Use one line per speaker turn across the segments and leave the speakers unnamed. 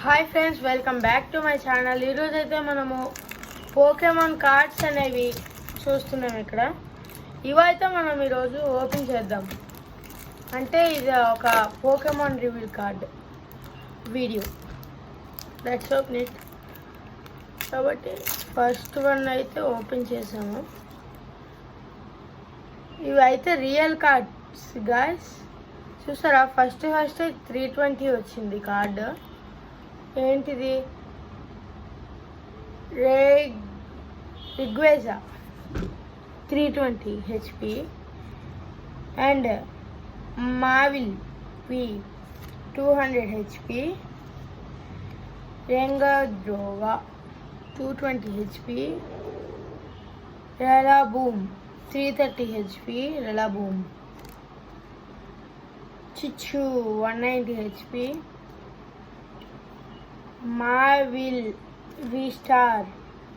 Hi friends, welcome back to my channel. ఈరోజు అయితే మనము పోకెమాన్ కార్డ్స్ అనేవి చూస్తున్నాం. ఇక్కడ ఇవైతే మనం ఈరోజు ఓపెన్ చేద్దాం. అంటే ఇది ఒక Pokemon reveal card video. That's open it. కాబట్టి ఫస్ట్ వన్ అయితే ఓపెన్ చేసాము. ఇవి అయితే రియల్ కార్డ్స్ గాయ్స్. చూసారా, ఫస్ట్ 320 వచ్చింది కార్డు. ఏంటిది? రిగ్వేజా 320 HP and Mawile V 200 HP, రెంగద్రోవా 220 HP, రెలాబూమ్ 330 HP, రెలాబూమ్, చిచ్చు 190 HP, Mawile V star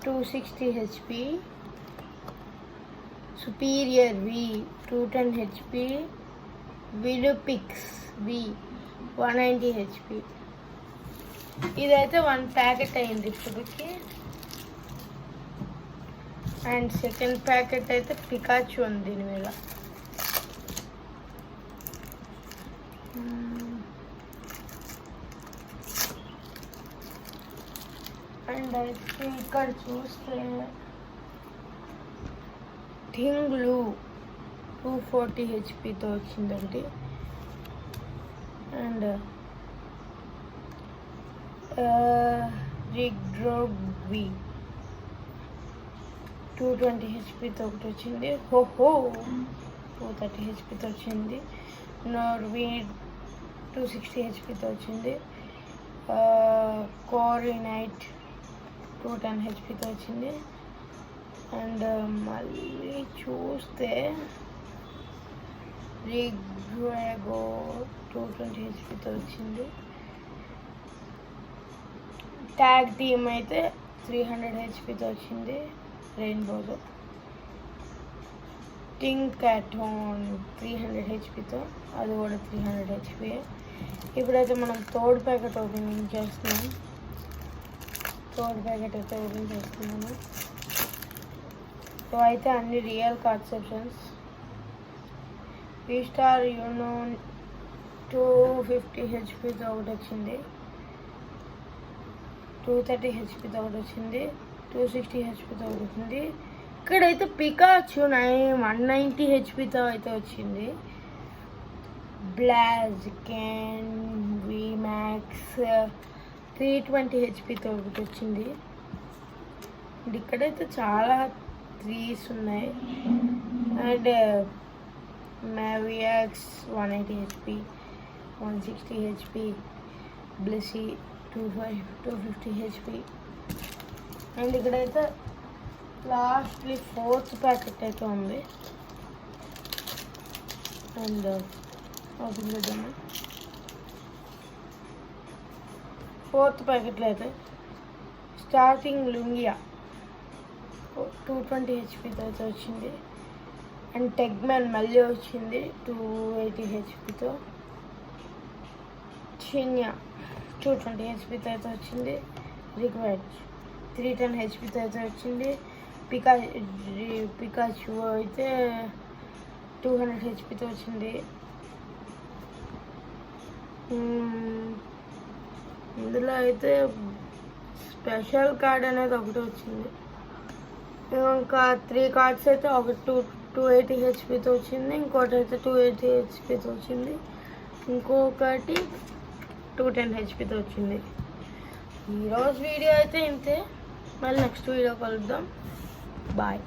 260 HP, superior V 210 HP, Vulpix V 190 HP. ఇదైతే 1 ప్యాకెట్ అయింది ఇప్పటికి. అండ్ సెకండ్ ప్యాకెట్ అయితే పికాచు ఉంది దీని మీద. అండ్ అయితే ఇక్కడ చూస్తే టింగ్లు 240 HPతో వచ్చిందండి. అండ్ రిగ్రోవి 220 HPతో ఒకటి వచ్చింది. హోహో 230 HPతో వచ్చింది. నార్వీడ్ 260 HPతో వచ్చింది. కోరినైట్ 210 HPతో వచ్చింది. అండ్ మళ్ళీ చూస్తే రిగ్వేగో 220 HPతో వచ్చింది. ట్యాగ్ టీమ్ అయితే 300 HPతో వచ్చింది రెయిన్బోలో. టింగ్ క్యాటోన్ 300 HPతో, అది కూడా 300 HP. ఇప్పుడైతే మనం థర్డ్ ప్యాకెట్ ఓపెనింగ్ చేస్తున్నాం. థర్డ్ ప్యాకెట్ అయితే ఓపెన్ చేస్తున్నాము. సో అయితే అన్ని రియల్ కార్డ్స్ ఆప్షన్స్. వి స్టార్ యూనోన్ 250 HPతో ఒకటి వచ్చింది, 230 HPతో ఒకటి వచ్చింది, 260 HPతో ఒకటి వచ్చింది. ఇక్కడైతే పికాచు 190 HPతో అయితే వచ్చింది. బ్లాజ్కెన్ విమాక్స్ 320 HPతో ఒకటి వచ్చింది. ఇక్కడైతే చాలా 3s ఉన్నాయి. అండ్ మ్యావియాక్స్ 180 HP, 160 HP, Blissey 250 HP. And ఇక్కడైతే లాస్ట్లీ ఫోర్త్ ప్యాకెట్ అయితే ఉంది. అండ్ ఓపెన్ చేద్దాము. ఫోర్త్ ప్యాకెట్లో అయితే స్టార్టింగ్ లుంగియా 220 HPతో అయితే వచ్చింది. అండ్ టెగ్మెన్ మళ్ళీ వచ్చింది 280 HPతో. చిన్యా 220 HPతో అయితే వచ్చింది. రిగ్వేజ్ 310 HPతో అయితే వచ్చింది. పికాచు అయితే 200 HPతో వచ్చింది. ఇందులో అయితే స్పెషల్ కార్డ్ అనేది ఒకటి వచ్చింది. ఇంకా 3 కార్డ్స్ అయితే ఒకటి 280 HPతో వచ్చింది, ఇంకోటి అయితే 280 HPతో వచ్చింది, ఇంకొకటి 210 HPతో వచ్చింది. ఈరోజు వీడియో అయితే ఇంతే. మళ్ళీ నెక్స్ట్ వీడియో కలుద్దాం. బాయ్.